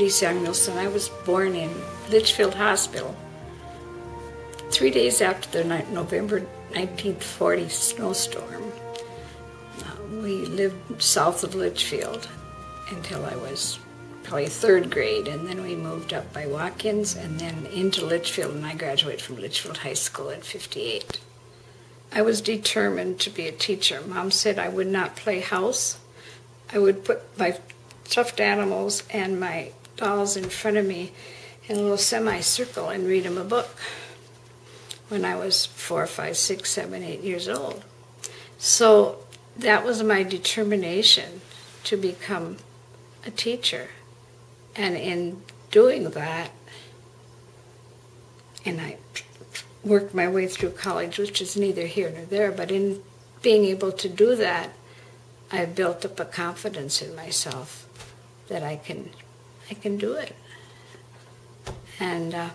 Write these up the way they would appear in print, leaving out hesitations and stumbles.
Judy Samuelson. I was born in Litchfield Hospital 3 days after the November 1940 snowstorm. We lived south of Litchfield until I was probably third grade, and then we moved up by walk-ins and then into Litchfield, and I graduated from Litchfield High School at 58. I was determined to be a teacher. Mom said I would not play house. I would put my stuffed animals and my dolls in front of me in a little semicircle and read them a book when I was 4, 5, 6, 7, 8 years old. So that was my determination to become a teacher. And in doing that, and I worked my way through college, which is neither here nor there, but in being able to do that, I built up a confidence in myself that I can do it. And I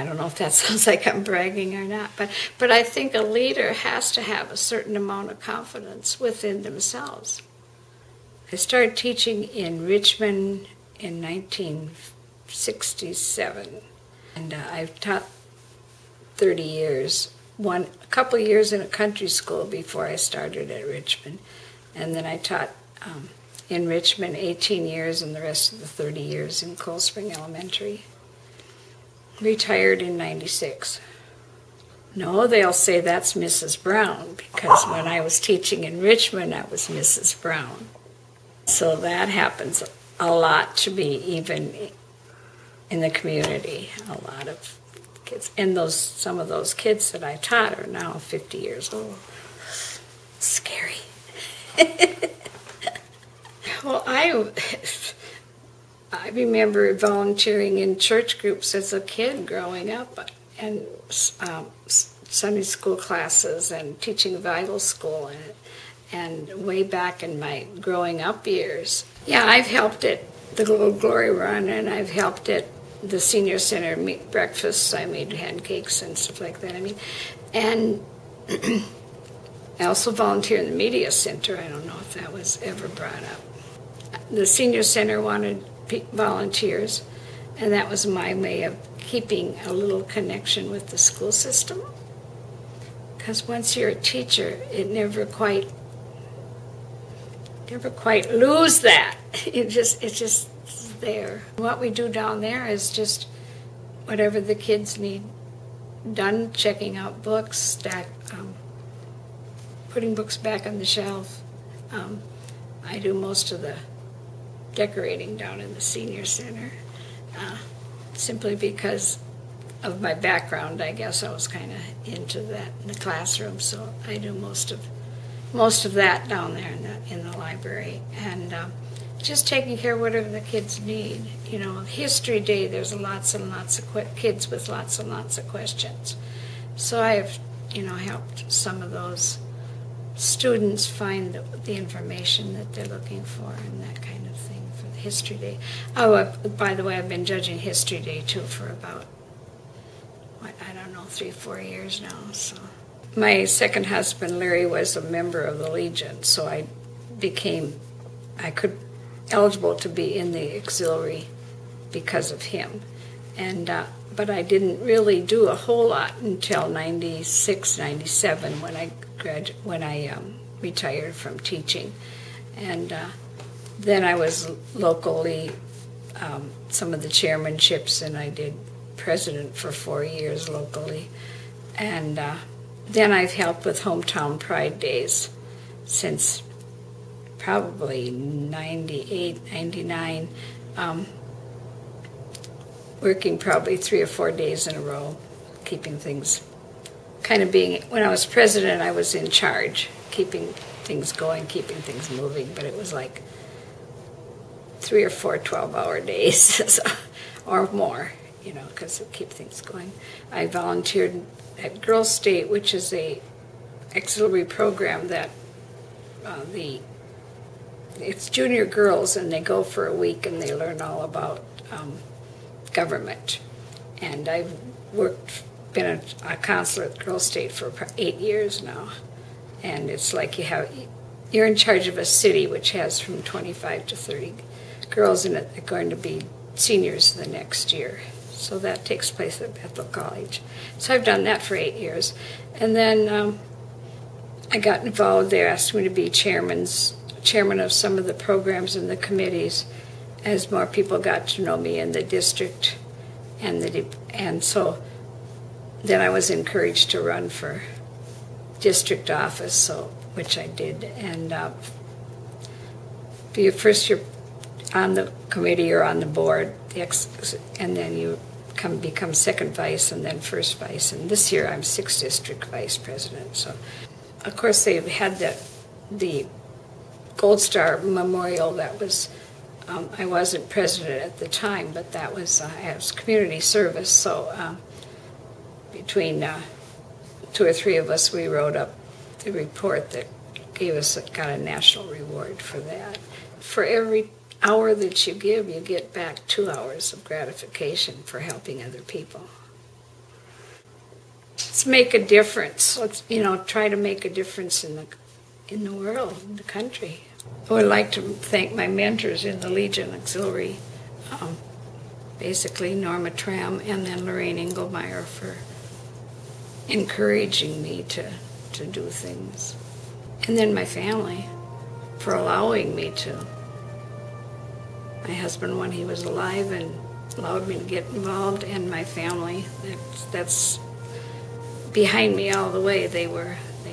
don't know if that sounds like I'm bragging or not, but I think a leader has to have a certain amount of confidence within themselves. I started teaching in Richmond in 1967, and I've taught 30 years. A couple of years in a country school before I started at Richmond, and then I taught in Richmond 18 years and the rest of the 30 years in Cold Spring Elementary. Retired in 96. No, they'll say that's Mrs. Brown, because when I was teaching in Richmond, I was Mrs. Brown. So that happens a lot to me, even in the community. A lot of kids, and some of those kids that I taught are now 50 years old. Scary. Well, I remember volunteering in church groups as a kid growing up, and Sunday school classes and teaching Bible school, and way back in my growing up years. Yeah, I've helped at the Little Glory Run, and I've helped at the Senior Center meat breakfasts. I made pancakes and stuff like that. And I also volunteer in the Media Center. I don't know if that was ever brought up. The Senior Center wanted volunteers, and that was my way of keeping a little connection with the school system. Because once you're a teacher, it never quite lose that. It's just there. What we do down there is just whatever the kids need done, checking out books, putting books back on the shelf. I do most of the decorating down in the Senior Center, simply because of my background. I guess I was kind of into that in the classroom, so I do most of that down there in the library, and just taking care of whatever the kids need. You know, History Day, there's lots and lots of kids with lots and lots of questions. So I have, helped some of those students find the information that they're looking for and that kind of thing for the History Day. Oh, by the way, I've been judging History Day too for about, 3, 4 years now. So my second husband, Larry, was a member of the Legion, so I could eligible to be in the Auxillary because of him, and but I didn't really do a whole lot until 96, 97 when I retired from teaching, and then I was locally some of the chairmanships, and I did president for 4 years locally, and then I've helped with Hometown Pride Days since probably 98, 99, working probably 3 or 4 days in a row, keeping things when I was president, I was in charge, keeping things going, keeping things moving, but it was like 3 or 4 12-hour days or more, because it keep things going. I volunteered at Girls State, which is a auxiliary program that it's junior girls, and they go for a week and they learn all about government. And I've been a counselor at Girls State for 8 years now, and it's like you're in charge of a city which has from 25 to 30 girls in it. They're going to be seniors the next year. So that takes place at Bethel College. So I've done that for 8 years. And then I got involved. They asked me to be chairman of some of the programs and the committees as more people got to know me in the district. And so then I was encouraged to run for district office, which I did. And first you're on the committee or on the board, and then you become second vice and then first vice. And this year I'm 6th district vice president. So, of course, they've had the Gold Star Memorial. That was I wasn't president at the time, but that was community service. So between 2 or 3 of us, we wrote up the report that got a national reward for that. For every hour that you give, you get back 2 hours of gratification for helping other people. Let's make a difference. Let's try to make a difference in the world, in the country. I would like to thank my mentors in the Legion Auxillary, basically Norma Tram and then Lorraine Engelmeyer, for encouraging me to do things. And then my family for allowing me to. My husband, when he was alive, and allowed me to get involved, and my family, that's behind me all the way. They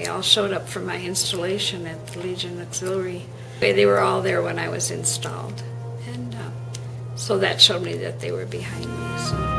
all showed up for my installation at the Legion Auxiliary. They were all there when I was installed, and so that showed me that they were behind me. So.